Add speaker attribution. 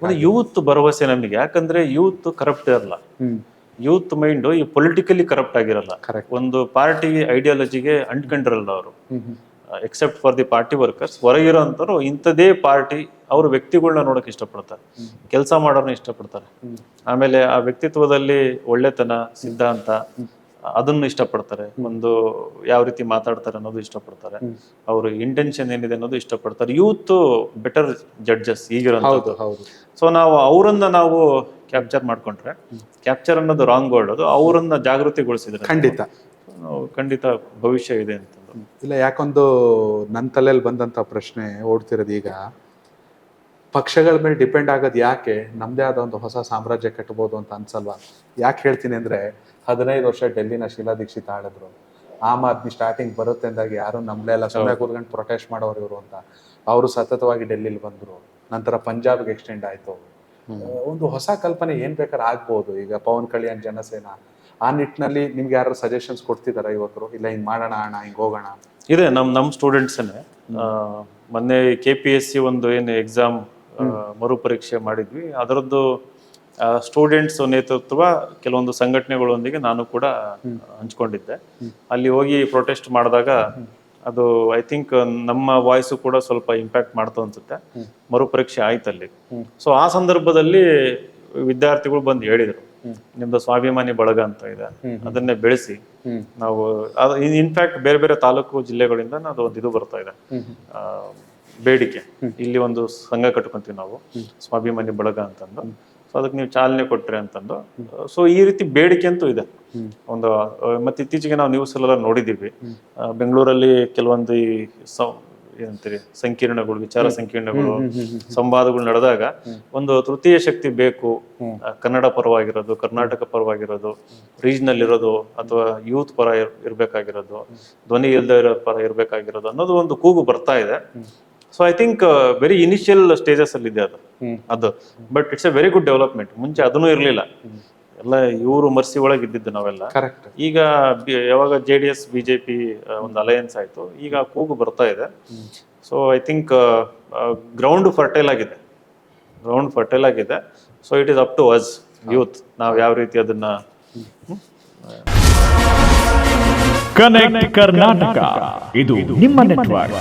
Speaker 1: ಒಂದು ಯೂತ್ ಭರವಸೆ ನಮಗೆ, ಯಾಕಂದ್ರೆ ಯೂತ್ ಕರಪ್ಟ್ ಇರಲ್ಲ. ಯೂತ್ ಮೈಂಡ್ ಈ ಪೊಲಿಟಿಕಲಿ ಕರಪ್ಟ್ ಆಗಿರಲ್ಲ. ಒಂದು ಪಾರ್ಟಿ ಐಡಿಯಾಲಜಿಗೆ ಅಂಟ್ಕೊಂಡಿರಲ್ಲ ಅವರು. Accept for the party workers, ಹೊರಗಿರೋ ಅಂತವ್ರು ಇಂಥದೇ ಪಾರ್ಟಿ ಅವ್ರ ವ್ಯಕ್ತಿಗಳನ್ನ ನೋಡಕ್ ಇಷ್ಟಪಡ್ತಾರೆ, ಕೆಲಸ ಮಾಡೋರ್ನ ಇಷ್ಟಪಡ್ತಾರೆ. ಆಮೇಲೆ ಆ ವ್ಯಕ್ತಿತ್ವದಲ್ಲಿ ಒಳ್ಳೆತನ, ಸಿದ್ಧಾಂತ ಅದನ್ನು ಇಷ್ಟಪಡ್ತಾರೆ. ಒಂದು ಯಾವ ರೀತಿ ಮಾತಾಡ್ತಾರೆ ಅನ್ನೋದು ಇಷ್ಟಪಡ್ತಾರೆ. ಅವ್ರ ಇಂಟೆನ್ಷನ್ ಏನಿದೆ ಅನ್ನೋದು ಇಷ್ಟಪಡ್ತಾರೆ. ಯೂತ್ ಬೆಟರ್ ಜಡ್ಜಸ್ ಈಗಿರೋದು. ಸೊ ನಾವು ಅವರನ್ನ ನಾವು ಕ್ಯಾಪ್ಚರ್ ಮಾಡ್ಕೊಂಡ್ರೆ, ಕ್ಯಾಪ್ಚರ್ ಅನ್ನೋದು ರಾಂಗ್ ವರ್ಡ್, ಅದು ಅವರನ್ನ ಜಾಗೃತಿಗೊಳಿಸಿದ್ರೆ ಖಂಡಿತ ಭವಿಷ್ಯ ಇದೆ ಅಂತ.
Speaker 2: ಇಲ್ಲ, ಯಾಕೊಂದು ನನ್ನ ತಲೆಯಲ್ಲಿ ಬಂದಂತ ಪ್ರಶ್ನೆ ಓಡ್ತಿರೋದು, ಈಗ ಪಕ್ಷಗಳ ಮೇಲೆ ಡಿಪೆಂಡ್ ಆಗೋದು ಯಾಕೆ? ನಮ್ದೇ ಆದ ಒಂದು ಹೊಸ ಸಾಮ್ರಾಜ್ಯ ಕಟ್ಟಬಹುದು ಅಂತ ಅನ್ಸಲ್ವಾ? ಯಾಕೆ ಹೇಳ್ತೀನಿ ಅಂದ್ರೆ, 15 ವರ್ಷ ಡೆಲ್ಲಿನ ಶೀಲಾ ದೀಕ್ಷಿತ್ ಆಳಿದ್ರು. ಆಮ್ ಆದ್ಮಿ ಸ್ಟಾರ್ಟಿಂಗ್ ಬರುತ್ತೆ ಅಂದಾಗ ಯಾರು ನಮ್ಲೇ ಇಲ್ಲ, ಸುಮ್ಮನೆ ಕೂತ್ಕೊಂಡು ಪ್ರೊಟೆಸ್ಟ್ ಮಾಡೋರು ಇವರು ಅಂತ. ಅವರು ಸತತವಾಗಿ ಡೆಲ್ಲಿಲಿ ಬಂದ್ರು. ನಂತರ ಪಂಜಾಬ್ಗೆ ಎಕ್ಸ್ಟೆಂಡ್ ಆಯ್ತು. ಒಂದು ಹೊಸ ಕಲ್ಪನೆ ಏನ್ ಬೇಕಾದ್ರೆ ಆಗ್ಬೋದು. ಈಗ ಪವನ್ ಕಲ್ಯಾಣ್ ಜನಸೇನಾ, ಆ ನಿಟ್ಟಿನಲ್ಲಿ ನಿಮ್ಗೆ ಯಾರು ಸಜೆಷನ್ಸ್ ಕೊಡ್ತಿದಾರ ಯುವಕರು? ಇಲ್ಲ ಹಿಂಗ್ ಮಾಡೋಣ ಅಣ್ಣ, ಹಿಂಗ್ ಹೋಗೋಣ?
Speaker 1: ಇದೆ, ನಮ್ ಸ್ಟೂಡೆಂಟ್ಸ್ನೇ ಮೊನ್ನೆ KPSC ಒಂದು ಏನು ಎಕ್ಸಾಮ್ ಮರುಪರೀಕ್ಷೆ ಮಾಡಿದ್ವಿ, ಅದರದ್ದು ಸ್ಟೂಡೆಂಟ್ಸ್ ನೇತೃತ್ವ ಕೆಲವೊಂದು ಸಂಘಟನೆಗಳೊಂದಿಗೆ ನಾನು ಕೂಡ ಹಂಚ್ಕೊಂಡಿದ್ದೆ. ಅಲ್ಲಿ ಹೋಗಿ ಪ್ರೊಟೆಸ್ಟ್ ಮಾಡಿದಾಗ ಅದು ಐ ಥಿಂಕ್ ನಮ್ಮ ವಾಯ್ಸು ಕೂಡ ಸ್ವಲ್ಪ ಇಂಪ್ಯಾಕ್ಟ್ ಮಾಡ್ತು ಅನ್ಸುತ್ತೆ. ಮರುಪರೀಕ್ಷೆ ಆಯ್ತಲ್ಲಿ. ಸೊ ಆ ಸಂದರ್ಭದಲ್ಲಿ ವಿದ್ಯಾರ್ಥಿಗಳು ಬಂದು ಹೇಳಿದ್ರು, ನಿಮ್ದು ಸ್ವಾಭಿಮಾನಿ ಬಳಗ ಅಂತ ಇದೆ, ಅದನ್ನೇ ಬೆಳೆಸಿ ನಾವು ಇನ್ಫ್ಯಾಕ್ಟ್ ಬೇರೆ ಬೇರೆ ತಾಲೂಕು ಜಿಲ್ಲೆಗಳಿಂದ ಅದು ಒಂದು ಇದು ಬರ್ತಾ ಇದೆ, ಬೇಡಿಕೆ, ಇಲ್ಲಿ ಒಂದು ಸಂಘ ಕಟ್ಕೊಂತೀವಿ ನಾವು ಸ್ವಾಭಿಮಾನಿ ಬಳಗ ಅಂತಂದು. ಸೊ ಅದಕ್ಕೆ ನೀವು ಚಾಲನೆ ಕೊಟ್ರಿ ಅಂತಂದು. ಸೊ ಈ ರೀತಿ ಬೇಡಿಕೆ ಅಂತೂ ಇದೆ ಒಂದು. ಮತ್ತೆ ಇತ್ತೀಚೆಗೆ ನಾವು ನ್ಯೂಸ್ ಎಲ್ಲ ನೋಡಿದೀವಿ, ಬೆಂಗಳೂರಲ್ಲಿ ಕೆಲವೊಂದು ಏನಂತೀರಿ ಸಂಕೀರ್ಣಗಳು, ವಿಚಾರ ಸಂಕೀರ್ಣಗಳು, ಸಂವಾದಗಳು ನಡೆದಾಗ ಒಂದು ತೃತೀಯ ಶಕ್ತಿ ಬೇಕು, ಕನ್ನಡ ಪರವಾಗಿರೋದು, ಕರ್ನಾಟಕ ಪರವಾಗಿರೋದು, ರೀಜನಲ್ ಇರೋದು, ಅಥವಾ ಯೂತ್ ಪರ ಇರ್ಬೇಕಾಗಿರೋದು, ಧ್ವನಿ ಇಲ್ದ ಪರ ಇರ್ಬೇಕಾಗಿರೋದು ಅನ್ನೋದು ಒಂದು ಕೂಗು ಬರ್ತಾ ಇದೆ. So I think very initial stages ಅಲ್ಲಿ ಇದೆ ಅದು. But it's A very good development. ಮುಂಚೆ ಅದನ್ನೂ ಇರ್ಲಿಲ್ಲ, ಎಲ್ಲ ಇವರು ಮರ್ಸಿ ಒಳಗೆ ಇದ್ದಿದ್ದು ನಾವೆಲ್ಲ. ಈಗ ಯಾವಾಗ JDS BJP ಒಂದು ಅಲಯನ್ಸ್ ಆಯ್ತು, ಈಗ ಕೂಗು ಬರ್ತಾ ಇದೆ. So I think ground fertile ಆಗಿದೆ. So it is up to us youth, ನಾವು ಯಾವ ರೀತಿ ಅದನ್ನ
Speaker 3: ಕನೆಕ್ಟ್ ಕರ್ನಾಟಕ, ಇದು ನಿಮ್ಮ ನೆಟ್ವರ್ಕ್.